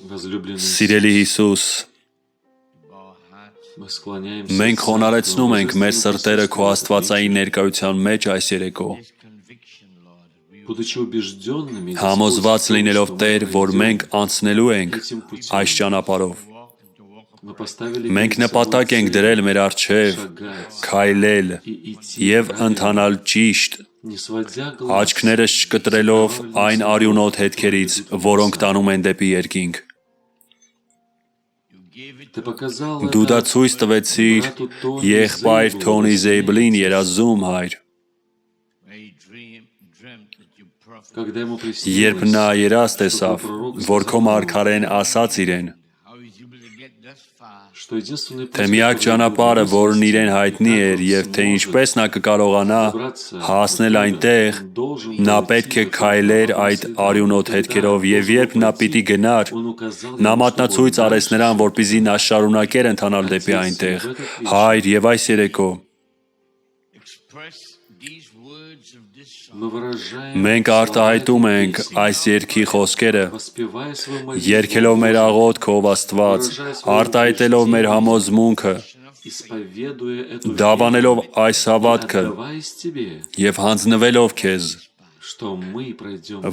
Սիրելի Հիսուս, մենք խոնարհեցնում ենք մեր սրտերը քո աստվածային ներկայության մեջ այս երեկո, համոզված լինելով Տեր, որ մենք անցնելու ենք այս ճանապարհով։ Մենք նպատակ ենք դրել մեր առջև քայլել և ընթանալ ճիշտ, աչքներս չկտրելով այն արյունոտ հետքերից, որոնք տանում են դեպի երկինք։ Դու դա ցույց տվեցիր եղբայր Թոնի Զեյբլին երազում, Հայր, երբ նա երազ տեսավ, որ քո մարգարեն ասաց իրեն, թե միակ ճանապարհը, որն իրեն հայտնի էր, և թե ինչպես նա կկարողանա հասնել այնտեղ, նա պետք է քայլեր այդ արյունոտ հետքերով, և երբ նա պիտի գնար, նա մատնացույց արեց նրան, որպեսզի նա շարունակեր ընթանալ դեպի այնտեղ։ Հայր, և այս երեկո մենք արտահայտում ենք այս երգի խոսքերը, երգելով մեր աղոթքը, ով Աստված, արտահայտելով մեր համոզմունքը, դավանելով այս հավատքը և հանձնվելով քեզ,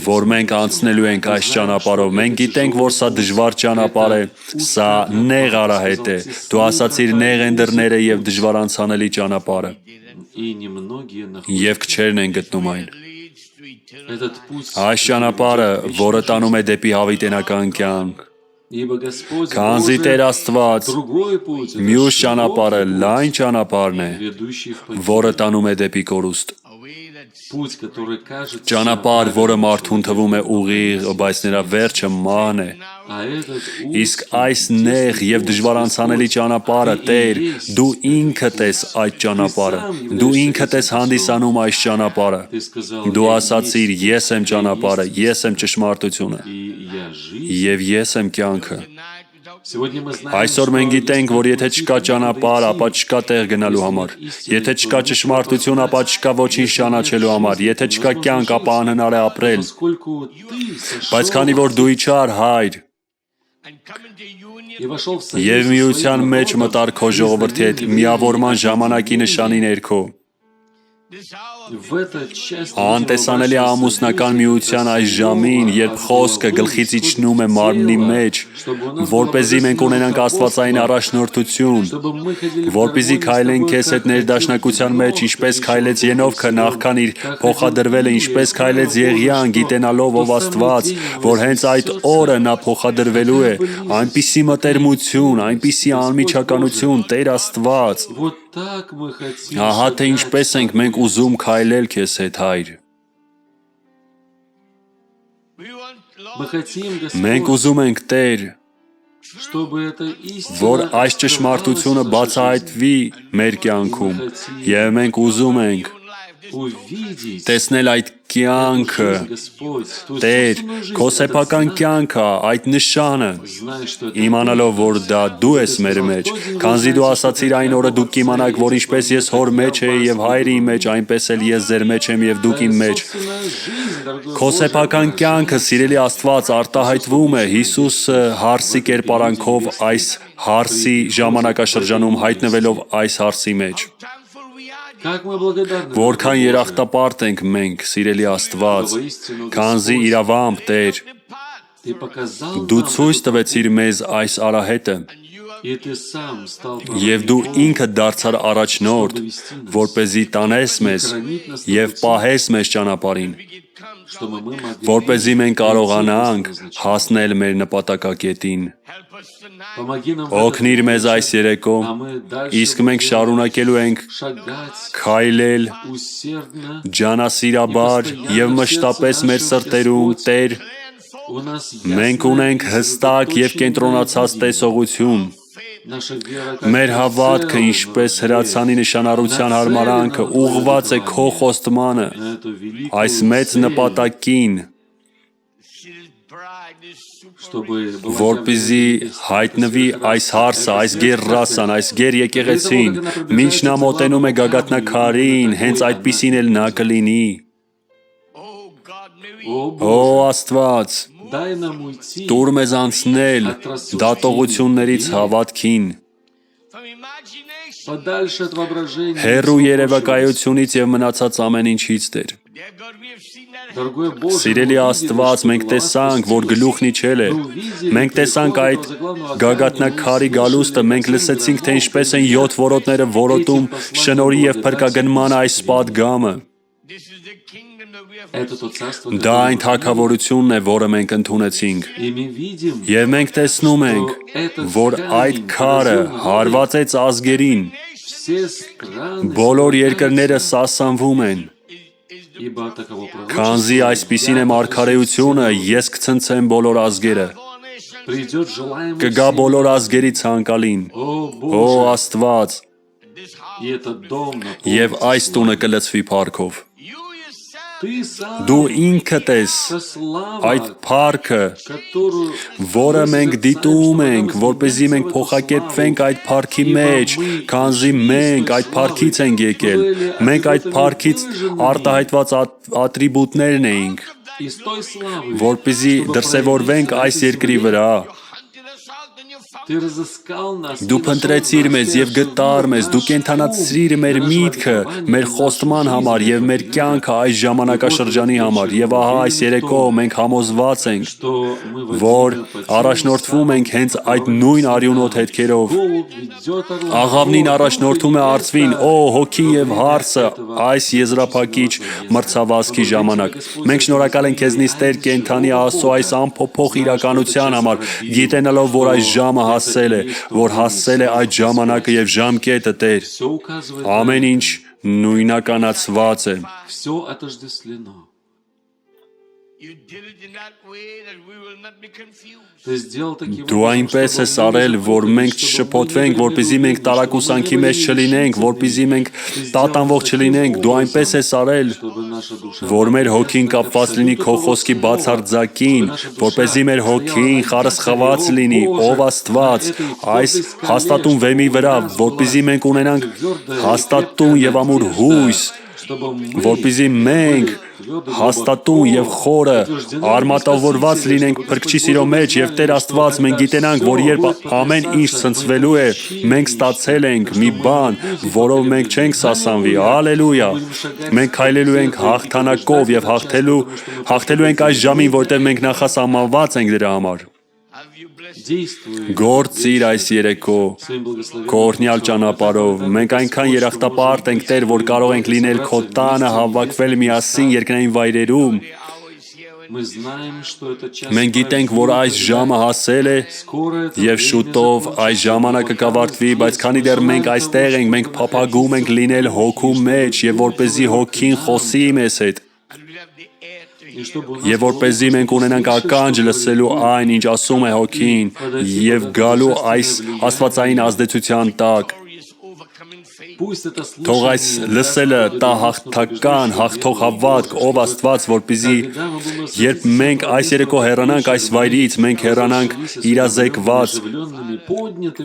որ մենք անցնելու ենք այս ճանապարհով։ Մենք գիտենք, որ սա դժվար ճանապարհ է, սա նեղ արահետ է։ Դու ասացիր, նեղ են դռները և դժվար անցանելի ճանապարհը, և քչերն են գտնում այն։ Այս ճանապարհը, որը տանում է դեպի հավիտենական կյանք, քանզի Տեր Աստված, մյուս ճանապարհը լայն ճանապարհն է, որը տանում է դեպի կորուստ։ Ճանապարհ, որը մարդուն թվում է ուղիղ, բայց նրա վերջը մահն է։ Իսկ այս նեղ և դժվար անցանելի ճանապարհը, Տեր, դու ինքդ ես այդ ճանապարհը, դու ինքդ ես հանդիսանում այս ճանապարհը։ Դու ասացիր, ես եմ ճանապարհը, ես եմ ճշմարտությունը, և ես եմ կյանքը։ Այսօր մենք գիտենք, որ եթե չկա ճանապարհ, ապա չկա տեղ գնալու համար, եթե չկա ճշմարտություն, ապա չկա ոչինչ ճանաչելու համար, եթե չկա կյանք, ապա անհնար է ապրել։ Բայց քանի որ դու իջար, Հայր, և միության մեջ մտար քո ժողովրդի հետ միավորման ժամանակի նշանի ներքո, անտեսանելի ամուսնական միության այս ժամին, երբ խոսքը գլխից իջնում է մարմնի մեջ, որպեսզի մենք ունենանք աստվածային առաջնորդություն, որպեսզի քայլենք քեզ հետ ներդաշնակության մեջ, ինչպես քայլեց Ենովքը նախքան իր փոխադրվելը, ինչպես քայլեց Եղիան, գիտենալով, ով Աստված, որ հենց այդ օրը նա փոխադրվելու է, այնպիսի մտերմություն, այնպիսի անմիջականություն, Տեր Աստված, ահա թե ինչպես ենք մենք ուզում քայլել քեզ հետ, Հայր։ Մենք ուզում ենք, Տեր, որ այս ճշմարտությունը բացահայտվի մեր կյանքում, և մենք ուզում ենք տեսնել այդ կյանքը, Տեր, քո սեփական կյանքը, այդ նշանը, իմանալով, որ դա դու ես մեր մեջ, քանզի դու ասացիր այն օրը դուք կիմանաք, որ ինչպես ես հոր մեջ էի և Հայրը իմ մեջ, այնպես էլ ես ձեր մեջ եմ և դուք իմ մեջ։ Քո սեփական կյանքը, սիրելի Աստված, արտահայտվում է Հիսուսը հարսի կերպարանքով այս հարսի ժամանակաշրջանում հայտնվելով այս հարսի մեջ։ Որքան երախտապարտ ենք մենք, սիրելի Աստված, քանզի իրավամբ, Տեր, դու ցույց տվեցիր մեզ այս արահետը, և դու ինքդ դարձար առաջնորդ, որպեսզի տանես մեզ և պահես մեզ ճանապարհին, որպեսզի մենք կարողանանք հասնել մեր նպատակակետին։ Օգնիր մեզ այս երեկո, իսկ մենք շարունակելու ենք քայլել ջանասիրաբար և մշտապես մեր սրտերում, Տեր, մենք ունենք հստակ և կենտրոնացած տեսողություն։ Մեր հավատքը, ինչպես հրացանի նշանառության հարմարանքը, ուղղված է քո խոստմանը, այս մեծ նպատակին, որպեսզի հայտնվի այս հարսը, այս գեր ռասան, այս գեր եկեղեցին, մինչ նա մոտենում է գագաթնաքարին, հենց այդպիսին էլ նա կլինի։ Ո Աստված, Տուր մեզ անցնել դատողություններից հավատքին, հեռու երևակայությունից և մնացած ամեն ինչից, Տեր։ Սիրելի Աստված, մենք տեսանք, որ գլուխն իջել է։ Մենք տեսանք այդ գագաթնակարի գալուստը, մենք լսեցինք, թե ինչպես են 7 որոտները որոտում շնորհի և փրկագնման այս պատգամը։ Դա այն թագավորությունն է, որը մենք ընդունեցինք։ Եվ մենք տեսնում ենք, որ այդ քարը հարվածեց ազգերին։ Բոլոր երկրները սասանվում են։ Քանզի այսպիսին է մարգարեությունը, ես կցնցեմ բոլոր ազգերը։ Կգա բոլոր ազգերի ցանկալին։ Օ Աստված, և այս տունը կլցվի փառքով։ Դու ինքդ ես այդ փառքը, որը մենք դիտում ենք, որպեսզի մենք փոխակերպվենք այդ փառքի մեջ, քանզի մենք այդ փառքից ենք եկել։ Մենք այդ փառքից արտահայտված ատրիբուտներն էինք, որպեսզի դրսևորվենք այս երկրի վրա։ Դու փնտրեցիր մեզ և գտար մեզ, դու կենդանացրիր մեր միտքը, մեր խոստման համար և մեր կյանքը այս ժամանակաշրջանի համար, և ահա այս երեկո մենք համոզված ենք, որ առաջնորդվում ենք հենց այդ նույն արյունոտ հետքերով։ Աղավնին առաջնորդում է արծվին, օ հոգի և հարսը այս եզրափակիչ մրցավազքի ժամանակ։ Մենք շնորհակալ ենք քեզնից, Տեր կենդանի Աստծո, այս անփոփոխ իրականության համար, գիտենալով, որ այս ժամը հասել է, որ հասել է այդ ժամանակը և ժամկետը, Տեր։ Ամեն ինչ նույնականացված է։ Դու այնպես ես արել, որ մենք չշփոթվենք, որպեսզի մենք տարակուսանքի մեջ չլինենք, որպեսզի մենք տատանվող չլինենք։ Դու այնպես ես արել, որ մեր հոգին կապված լինի քո խոսքի բացարձակին, որպեսզի մեր հոգին խարսխված լինի, ով Աստված, այս հաստատուն վեմի վրա, որպեսզի մենք ունենանք հաստատուն և ամուր հույս, որպեսզի մենք հաստատուն և խորը արմատավորված լինենք Փրկչի սիրո մեջ, և Տեր Աստված, մենք գիտենանք, որ երբ ամեն ինչ ցնցվելու է, մենք ստացել ենք մի բան, որով մենք չենք սասանվի։ Հալելույա։ Մենք քայլելու ենք հաղթանակով և հաղթելու ենք այս ժամին, որտեղ մենք նախասահմանված ենք դրա համար։ Գործիր այս երեկո քո օրհնյալ ճանապարհով։ Մենք այնքան երախտապարտ ենք, Տեր, որ կարող ենք լինել քո տանը, հավաքվել միասին երկնային վայրերում։ Մենք գիտենք, որ այս ժամը հասել է և շուտով այս ժամանակը կավարտվի, բայց քանի դեռ մենք այստեղ ենք, մենք փափագում ենք լինել հոգու մեջ, և որպեսզի հոգին խոսի մեզ հետ, և որպեսզի մենք ունենանք ականջ լսելու այն, ինչ ասում է հոգին, և գալու այս աստվածային ազդեցության տակ։ Թող այս լսելը տա հաղթական, հաղթող հավատք, ով Աստված, որպեսզի երբ մենք այս երեկո հեռանանք այս վայրից, մենք հեռանանք իրազեկված,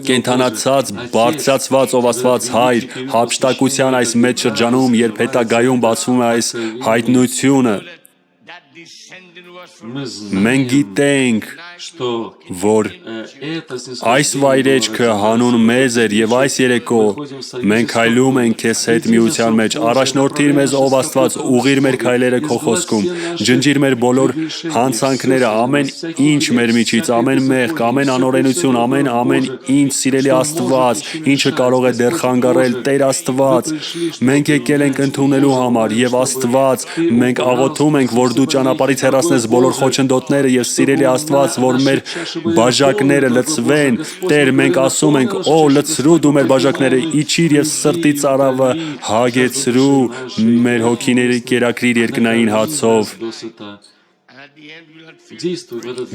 կենդանացած, բարձրացված, ով Աստված Հայր, հափշտակության այս մեծ շրջանում, երբ հետագայում բացվում է այս հայտնությունը։ Մենք գիտենք, որ այս վայրեջքը հանուն մեզ էր, և այս երեկո մենք քայլում ենք քեզ հետ միության մեջ։ Առաջնորդիր մեզ, ով Աստված, ուղղիր մեր քայլերը քո խոսքում, ջնջիր մեր բոլոր հանցանքները, ամեն ինչ մեր միջից, ամեն մեղք, ամեն անօրենություն, ամեն ինչ, սիրելի Աստված, ինչը կարող է դեռ խանգարել, Տեր Աստված, մենք եկել ենք ընդունելու համար, և Աստված, մենք աղոթում ենք, որ դու ճանապարհից հեռացնես բոլոր խոչընդոտները, և սիրելի Աստված, որ մեր բաժակները լցվեն։ Տեր, մենք ասում ենք, օ լցրու դու մեր բաժակները, իջիր և սրտի ծարավը հագեցրու, մեր հոգիները կերակրիր երկնային հացով։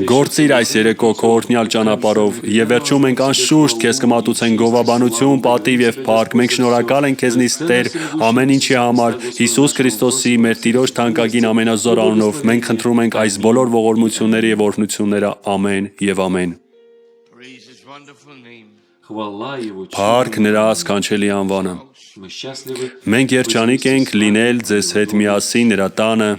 Գործիր այս երեկո քո օրհնյալ ճանապարհով, և վերջում մենք անշուշտ քեզ կմատուցենք գովաբանություն, պատիվ և փառք։ Մենք շնորհակալ ենք քեզնից, Տեր, ամեն ինչի համար, Հիսուս Քրիստոսի, մեր Տիրոջ թանկագին ամենազոր անունով։ Մենք խնդրում ենք այս բոլոր ողորմությունները և օրհնությունները։ Ամեն և ամեն։ Փառք նրա սքանչելի անվանը։ Մենք երջանիկ ենք լինել ձեզ հետ միասին նրա տանը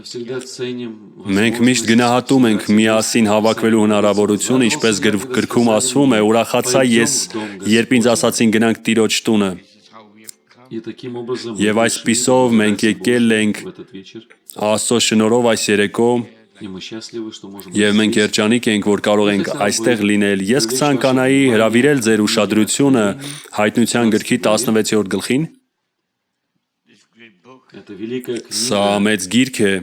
Մենք միշտ գնահատում ենք միասին հավաքվելու հնարավորությունը, ինչպես գրքում ասվում է, ուրախացա ես, երբ ինձ ասացին գնանք Տիրոջ տունը։ Եվ այսպիսով մենք եկել ենք Աստծո շնորհով այս երեկո և մենք երջանիկ ենք, որ կարող ենք այստեղ լինել։ Ես կցանկանայի հրավիրել ձեր ուշադրությունը Հայտնության գրքի 16-րդ գլխին։ Սա մեծ գիրք է։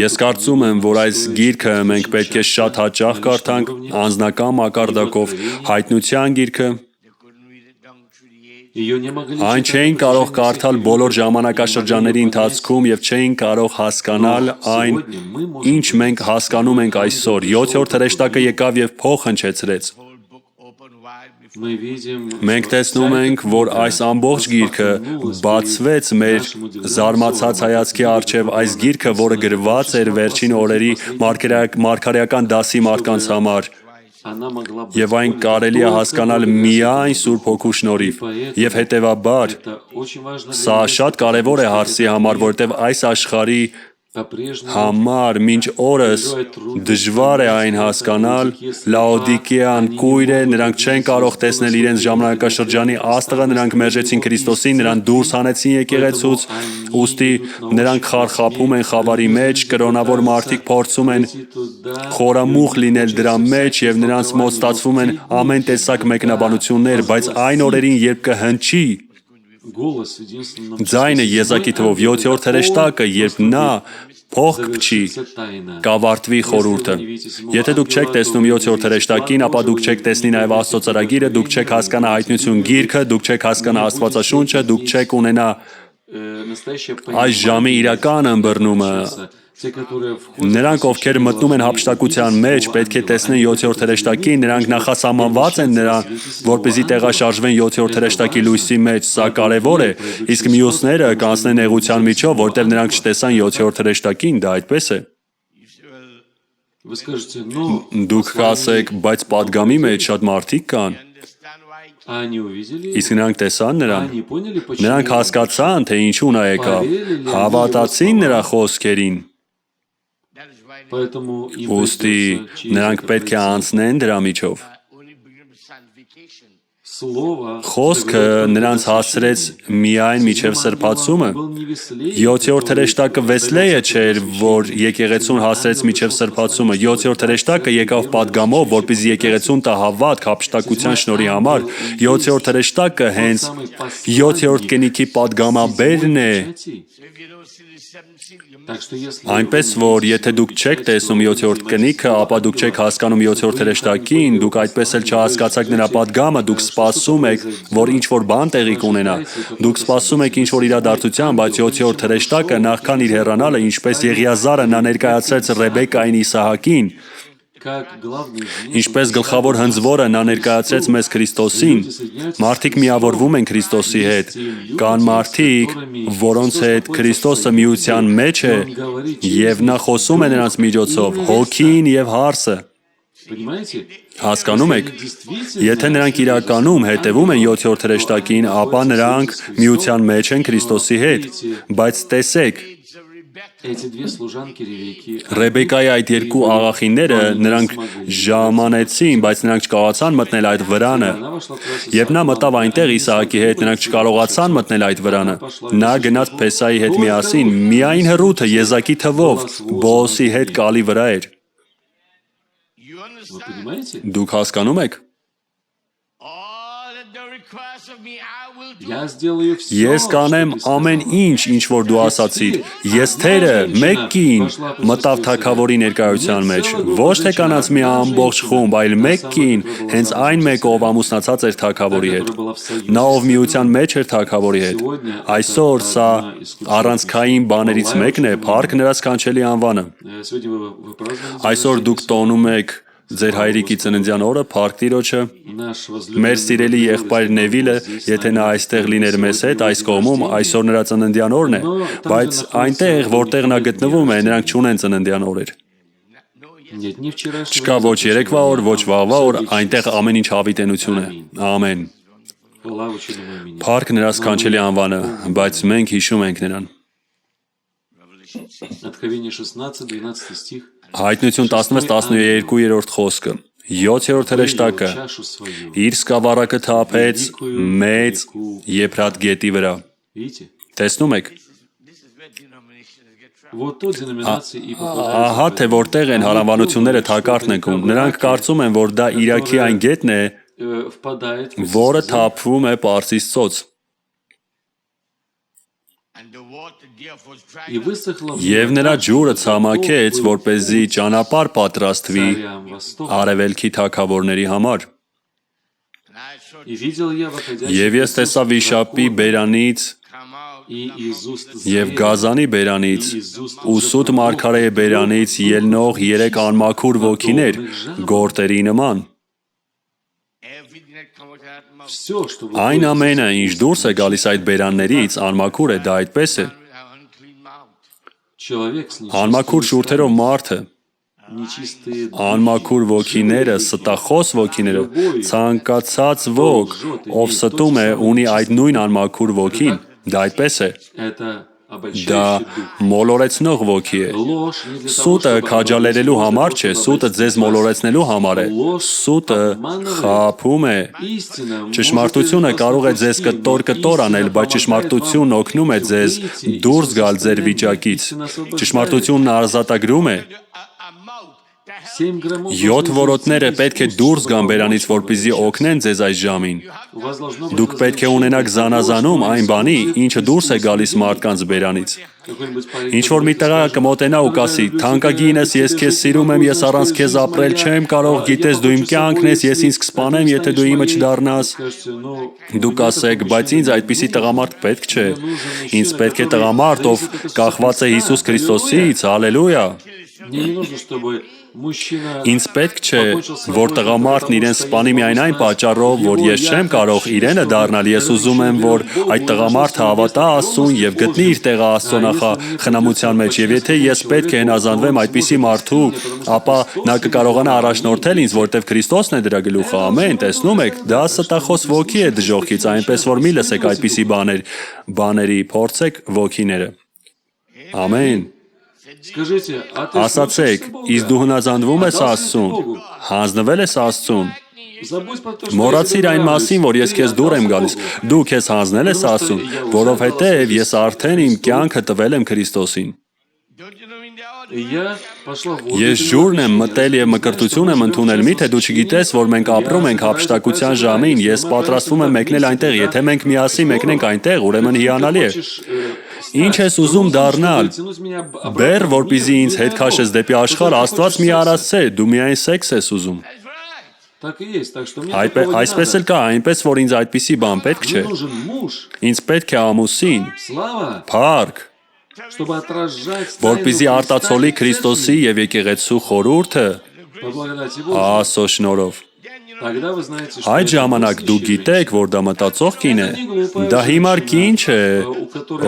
Ես կարծում եմ, որ այս գիրքը մենք պետք է շատ հաճախ կարդանք անձնական մակարդակով։ Հայտնության գիրքը այն չէին կարող կարդալ բոլոր ժամանակաշրջանների ընթացքում և չէին կարող հասկանալ այն, ինչ մենք հասկանում ենք այսօր։ 7-րդ հրեշտակը եկավ և փող հնչեցրեց։ Մենք տեսնում ենք, որ այս ամբողջ գիրքը բացվեց մեր զարմացած հայացքի առջև, այս գիրքը, որը գրված էր վերջին օրերի մարգարեական դասի մարդկանց համար, և այն կարելի է հասկանալ միայն Սուրբ Հոգու շնորհիվ։ Եվ հետևաբար, սա շատ կարևոր է հարցի համար, որովհետև այս աշխարհի համար մինչ օրս դժվար է այն հասկանալ։ Լաոդիկեան կույր է, նրանք չեն կարող տեսնել իրենց ժամանակաշրջանի Աստղը, նրանք մերժեցին Քրիստոսին, նրան դուրս հանեցին եկեղեցուց, ուստի նրանք խարխափում են խավարի մեջ, կրոնավոր մարդիկ փորձում են խորամուխ լինել դրա մեջ և նրանց մոտ ստացվում են ամեն տեսակ մեկնաբանություններ, բայց այն օրերին, երբ կհնչի ձայնը եզակի թվով 7-րդ հրեշտակը, երբ նա փող կփչի, կավարտվի խորհուրդը։ Եթե դուք չեք տեսնում 7-րդ հրեշտակին, ապա դուք չեք տեսնի նաև Աստծո ծրագիրը, դուք չեք հասկանա Հայտնություն գիրքը, դուք չեք հասկանա Աստվածաշունչը, դուք չեք ունենա այս ժամի իրական ըմբռնումը։ Նրանք, ովքեր մտնում են հափշտակության մեջ, պետք է տեսնեն 7-րդ հրեշտակին, նրանք նախասահմանված են նրան, որպեսզի տեղաշարժվեն 7-րդ հրեշտակի լույսի մեջ, սա կարևոր է, իսկ մյուսները կանցնեն նեղության միջով, որտեղ նրանք չտեսան 7-րդ հրեշտակին, դա այդպես է։ Դուք կասեք, բայց պատգամի մեջ շատ մարդիկ կան։ Իսկ նրանք տեսան նրան, նրանք հասկացան, թե ինչու նա եկավ, հավատացին նրա խոսքերին։ Ուստի նրանք պետք է անցնեն դրա միջով։ Խոսքը նրանց հասցրեց միայն միջև սրբացումը։ 7-րդ հրեշտակը Վեսլեյը չէր, որ եկեղեցուն հասցրեց միջև սրբացումը։ 7-րդ հրեշտակը եկավ պատգամով, որպեսզի եկեղեցուն տա հավատք հափշտակության շնորհի համար։ 7-րդ հրեշտակը հենց 7-րդ կնիքի պատգամաբերն է։ Այնպես որ, եթե դուք չեք տեսնում 7-րդ կնիքը, ապա դուք չեք հասկանում 7-րդ հրեշտակին, դուք այդպես էլ չհասկացաք նրա պատգամը, դուք սպասում եք, որ ինչ-որ բան տեղի կունենա։ Դուք սպասում եք ինչ-որ իրադարձության, բայց 7-րդ հրեշտակը նախքան իր հեռանալը, ինչպես Եղիազարը նա ներկայացրեց Ռեբեկային Իսահակին, ինչպես գլխավոր հնձվորը նա ներկայացրեց մեզ Քրիստոսին, մարդիկ միավորվում են Քրիստոսի հետ, կան մարդիկ, որոնց հետ Քրիստոսը միության մեջ է, և նա խոսում է նրանց միջոցով, հոգին և հարսը։ Հասկանում եք, եթե նրանք իրականում հետևում են 7-րդ հրեշտակին, ապա նրանք միության մեջ են Քրիստոսի հետ, բայց տեսեք, Ռեբեկայի այդ երկու աղախինները նրանք ժամանեցին, բայց նրանք չկարողացան մտնել այդ վրանը։ Երբ նա մտավ այնտեղ Իսահակի հետ, նրանք չկարողացան մտնել այդ վրանը։ Նա գնաց Փեսայի հետ միասին, միայն հեռուտը եզակի թվով Բոոսի հետ կալի վրա էր։ Դուք հասկանում եք։ Ես կանեմ ամեն ինչ, ինչ որ դու ասացիր։ Եստերը մեկ կին մտավ թագավորի ներկայության մեջ, ոչ թե կանանց մի ամբողջ խումբ, այլ մեկ կին, հենց այն մեկը, ով ամուսնացած էր թագավորի հետ։ Նա, ով միության մեջ էր թագավորի հետ։ Այսօր սա առանցքային բաներից մեկն է, փառք նրա սքանչելի անվանը։ Այսօր դուք տոնում եք ձեր հայրիկի ծննդյան օրը, փառք Տիրոջը։ Մեր սիրելի եղբայր Նևիլը, եթե նա այստեղ լիներ մեզ հետ, այս կողմում, այսօր նրա ծննդյան օրն է, բայց այնտեղ, որտեղ նա գտնվում է, նրանք չունեն ծննդյան օրեր։ Չկա ոչ երեկվա օր, ոչ վաղվա օր, այնտեղ ամեն ինչ հավիտենություն է։ Ամեն։ Փառք նրա սքանչելի անվանը, բայց մենք հիշում ենք նրան։ Откровение 16, 12 стих. Հայտնություն 16-12-րդ խոսքը 7-րդ հրեշտակը իր սկավառակը թափեց մեծ Եփրատ գետի վրա։ Видите? Տեսնում եք։ Вот тут деноминации и Ահա թե որտեղ են հարանվանությունները թակարդն ընկում։ Նրանք կարծում են, որ դա Իրաքի այն գետն է, впадает в որը թափվում է Պարսից ծոց։ и высохло Եվ նրա ջուրը ցամաքեց, որպեսզի ճանապարհ պատրաստվի царям Востока. արևելքի թագավորների համար։ И видел я выходящих Եվ ես տեսա վիշապի բերանից и из уст եւ змея, գազանի բերանից ու սուտ մարգարեի բերանից ելնող 3 անմաքուր ոգիներ գորտերի նման։ все, что Այն ամենը, ինչ դուրս է գալիս այդ բերաններից, անմաքուր է, դա այդպես է։ человек с Անմաքուր շուրթերով մարդը, нечистые անմաքուր ոգիները, ստախոս ոգիները, ցանկացած ոգ, ով ստում է, ունի այդ նույն անմաքուր ոգին, դա այդպես է։ это Դա обольщающий дух. մոլորեցնող ոգի է։ Ложь не для того, Սուտը чтобы քաջալերելու համար չէ, чтобы սուտը ձեզ обольстить մոլորեցնելու համար է։ Սուտը խափում է։ вас. Истина может Ճշմարտությունը կարող է ձեզ вас կտոր անել, բայց ճշմարտությունն օգնում է ձեզ դուրս գալ ձեր վիճակից։ Ճշմարտությունն ազատագրում է։ 7 граммов 7 որոտները պետք է դուրս գան բերանից, որպեսզի օգնեն ձեզ այս ժամին։ у вас должно быть Դուք պետք է ունենաք զանազանում այն բանի, ինչը դուրս է գալիս մարդկանց բերանից։ какой-нибудь парень, Ինչ որ մի տղա կմոտենա ու կասի. «Թանկագինս, ես քեզ սիրում եմ, ես առանց քեզ ապրել չեմ կարող, գիտես դու իմ կյանքն ես, ես ինձ կսպանեմ, եթե դու իմը չդառնաս»։ скажете, ну, Դուք ասեք, բայց ինձ այդպիսի տղամարդ պետք չէ։ Ինձ պետք է տղամարդ, ով կախված է Հիսուս Քրիստոսից, հալելույա։ мне не нужно, чтобы мужчина Ինձ պետք չէ, որ տղամարդն իրեն սպանի միայն այն պատճառով, որ ես չեմ կարող իրենը դառնալ, ես ուզում եմ, որ այդ տղամարդը հավատա Աստծուն եւ գտնի իր տեղը Աստծո նախախնամության մեջ, եւ եթե ես պետք է հնազանդվեմ այդպիսի մարդու, ապա նա կկարողանա առաջնորդել ինձ, որտեվ Քրիստոսն է դրա գլուխը, ամեն, տեսնում եք, դա ստախոս ոգի է դժոխքից, այնպես որ մի լսեք այդպիսի բաների, փորձեք ոգիները։ Ամեն։ скажите, а ты Ասացեք, իսկ դու հնազանդվում ես Աստծուն, հանձնվել ես Աստծուն։ забудь про то, что Մոռացիր այն մասին, որ ես քեզ դուր եմ գալիս։ Դու քեզ հանձնել ես Աստծուն, որովհետև ես արդեն իմ կյանքը տվել եմ Քրիստոսին։ я пошла в воду. Ես ջուրն եմ մտել եւ մկրտություն եմ ընդունել։ Միթե դու չգիտես, որ մենք ապրում ենք հափշտակության ժամին։ Ես պատրաստվում եմ մեկնել այնտեղ, եթե մենք միասին մեկնենք այնտեղ, ուրեմն հիանալի է։ Ինչ ես ուզում դառնալ։ Тянуть меня Բեր, որպեսզի ինձ հետ քաշես դեպի աշխարհ, Աստված մի արած չէ, դու միայն սեքս ես ուզում։ Так и есть, так что мне Այսպես էլ կա, այնպես որ ինձ այդպիսի բան պետք չէ։ мне нужен муж, Ինձ պետք է ամուսին, слава, փառք, чтобы отражать որպեսզի тайну արտացոլի Христа и Քրիստոսի եւ եկեղեցու խորհուրդը По благодати Божией. Աստծո շնորհով։ Тогда вы знаете, что Այդ это ժամանակ դու посвященная գիտեք, որ դա մտածող կին է։ Դա հիմար կին չէ,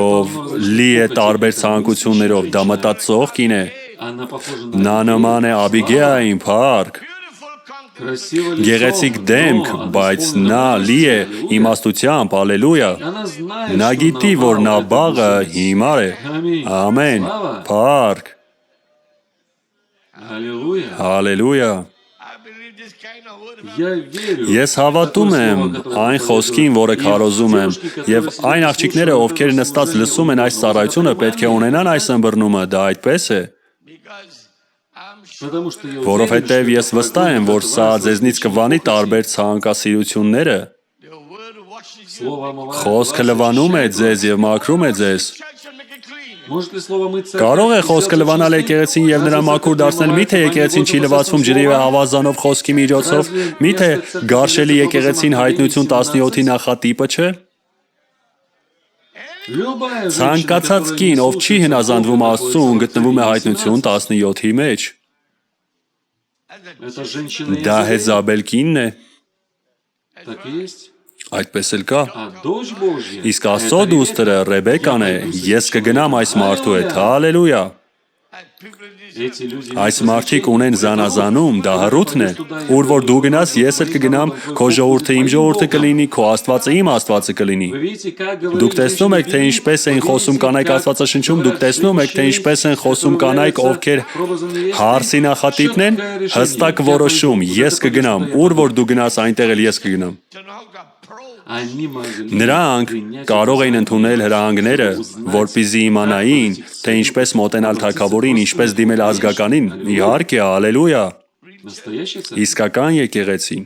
ով լի է տարբեր ցանկություններով, դա մտածող կին է։ Она похожа на Նա նման է Աբիգեային, փառք, красивое лицо, գեղեցիկ դեմք, но она բայց исполнена նա լի է мудростью. իմաստությամբ, հալելույա։ Она знает, Նա что գիտի, որ Навал это Նաբաղը муж. հիմար է։ Ամին։ Ամեն։ Слава. Փառք, Аллилуйя. հալելույա։ Я верю. Ես հավատում եմ այն խոսքին, որը քարոզում եմ, եւ այն աղջիկները, ովքեր նստած լսում են այս ծառայությունը, պետք է ունենան այս ըմբռնումը, դա այդպես է, Потому что я որովհետեւ ես վստահ եմ, որ սա ձեզնից կվանի տարբեր ցանկասիրությունները, слово омывает խոսքը вас լվանում է очищает ձեզ եւ մաքրում է ձեզ։ вас. Может ли слово мыть церковь? Կարող է խոսքը Сделать լվանալ чистой? եկեղեցին եւ նրա Разве մաքուր церковь դարձնել, միթե омывается եկեղեցին չի водой լվացվում ջրի посредством ավազանով խոսքի միջոցով, միթե գարշելի եկեղեցին հայտնություն 17-ի նախատիպը չէ։ Любая женщина, Ցանկացած которая կին, не ով չի слушается հնազանդվում Бога, Աստծուն, находится գտնվում է в հայտնություն 17-ի մեջ։ Это женщина Դա Израиля. Հեզաբել կինն է, Так и есть. այդպես էլ կա։ А дочь Божья. Իսկ Աստծո դուստրը Ռեբեկան է, ես կգնամ այս մարդու հետ, հալելույա։ Эти люди... Այս մարդիկ ունեն զանազանում, դա հռութն է, ուր որ դու գնաս, ես էլ կգնամ, քո ժողովուրդը իմ ժողովուրդը կլինի, քո Աստվածը իմ Աստվածը կլինի։ Вы видите, как говорили Դուք տեսնում եք, թե ինչպես էին խոսում կանայք Աստվածաշնչում, դուք տեսնում եք, թե ինչպես են խոսում կանայք, ովքեր հարսի նախատիպն են, հստակ որոշում, ես կգնամ, ուր որ դու գնաս, այնտեղ էլ ես կգնամ։ Они могли Նրանք կարող էին ընդունել հրահանգները, որպեսզի իմանային, թե ինչպես մոտենալ թագավորին, ինչպես դիմել ազգականին։ Իհարկե, հալելույա, настоящая церковь. իսկական եկեղեցի։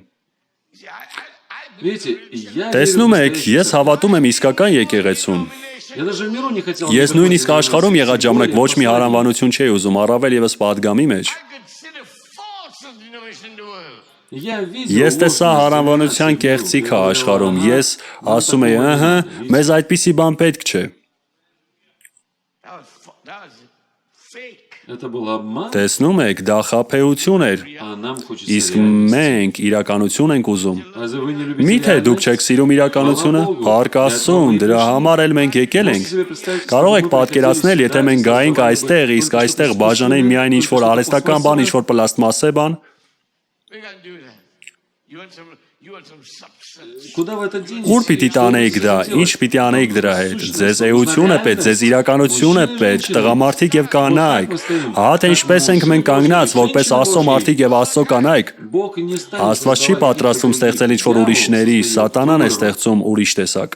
Видите, я Տեսնում верю в եք, ես настоящую հավատում եմ իսկական եկեղեցուն։ церковь. Я даже в миру не хотел... Ես никакой նույնիսկ աշխարհում церковной եղած ժամանակ ոչ մի послания. հարանվանություն չէի ուզում, առավել եւս պատգամի մեջ։ Я видел Ես տեսա ложные հարանվանության церковные կեղծիքը я говорил, աշխարհում, ага, ես ասում էի, ըհը, մեզ այդպիսի բան պետք չէ։ Это был обман, Տեսնում եք, դա խաբեություն էր, а нам хочется իսկ реальность. մենք իրականություն ենք ուզում։ Разве вы не любите Միթե դուք реальность? չեք սիրում իրականությունը։ Փառք Աստծուն, դրա համար էլ մենք եկել ենք։ Կարող եք պատկերացնել, եթե մենք գայինք այստեղ, իսկ այստեղ բաժանեն միայն ինչ-որ արհեստական բան, ինչ-որ պլաստմասե բան, Куда вы это денете? ուր պիտի տանեիք դա, ինչ պիտի անեիք դրա հետ։ Ձեզ էություն է պետք, ձեզ իրականություն է պետք, տղամարդիկ եւ կանայք։ Հա թե ինչպես ենք մենք կանգնած, որպես Աստծո մարդիկ եւ Աստծո կանայք։ Бог не ставит Աստված չի создавать պատրաստում каких-то ստեղծել ինչ-որ дьяволов ուրիշների, своих սատանան է фигур. ստեղծում ուրիշ տեսակ։